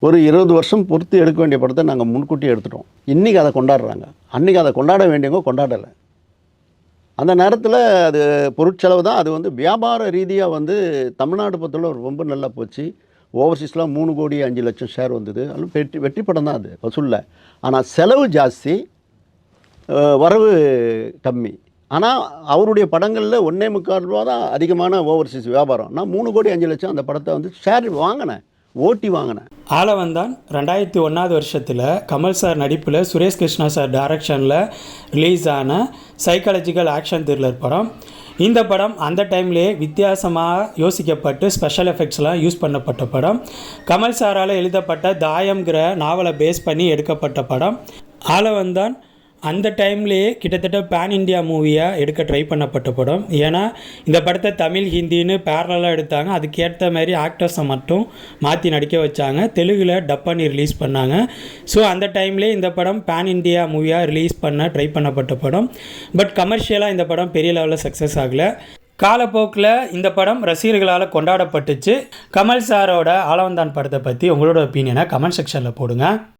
ஒரு 20 வருஷம் பொறுத்து எடுக்க வேண்டிய படத்தை நாங்கள் முன்கூட்டியே எடுத்துட்டோம். இன்றைக்கி அதை கொண்டாடுறாங்க. அன்றைக்கி அதை கொண்டாட வேண்டியவங்க கொண்டாடலை. அந்த நேரத்தில் அது பொருட்செலவு தான். அது வந்து வியாபார ரீதியாக வந்து தமிழ்நாடு பொறுத்தவரை ரொம்ப நல்லா போச்சு. ஓவர்சீஸ்லாம் 3,05,00,000 ஷேர் வந்தது. அதுவும் வெற்றி படம் தான் அது வசூலில். ஆனால் செலவு ஜாஸ்தி, வரவு கம்மி. ஆனால் அவருடைய படங்களில் 1.25 ரூபா தான் அதிகமான ஓவர்சீஸ் வியாபாரம். நான் 3,05,00,000 அந்த படத்தை வந்து ஷேர் வாங்கினேன், ஓட்டி வாங்கினேன். ஆளவந்தான் 2001 வருஷத்தில் கமல் சார் நடிப்பில் சுரேஷ் கிருஷ்ணா சார் டைரக்ஷனில் ரிலீஸ் ஆன சைக்காலஜிக்கல் ஆக்ஷன் த்ரில்லர் படம். இந்த படம் அந்த டைம்லேயே வித்தியாசமாக யோசிக்கப்பட்டு ஸ்பெஷல் எஃபெக்ட்ஸ்லாம் யூஸ் பண்ணப்பட்ட படம். கமல் சாரால் எழுதப்பட்ட தாயம்ங்கிற நாவலை பேஸ் பண்ணி எடுக்கப்பட்ட படம். ஆளவந்தான் அந்த டைம்லேயே கிட்டத்தட்ட பேன் இண்டியா மூவியாக எடுக்க ட்ரை பண்ணப்பட்ட படம். ஏன்னா இந்த படத்தை தமிழ் ஹிந்தின்னு பேரலாக எடுத்தாங்க. அதுக்கேற்ற மாதிரி ஆக்டர்ஸை மட்டும் மாற்றி நடிக்க வச்சாங்க. தெலுங்கில் டப் பண்ணி ரிலீஸ் பண்ணாங்க. ஸோ அந்த டைம்லேயே இந்த படம் பேன் இண்டியா மூவியாக ரிலீஸ் பண்ண ட்ரை பண்ணப்பட்ட படம். பட் கமர்ஷியலாக இந்த படம் பெரிய லெவலில் சக்ஸஸ் ஆகலை. காலப்போக்கில் இந்த படம் ரசிகர்களால் கொண்டாடப்பட்டுச்சு. கமல் சாரோட ஆளவந்தான் படத்தை பற்றி உங்களோட ஒப்பீனியனை கமெண்ட் செக்ஷனில் போடுங்க.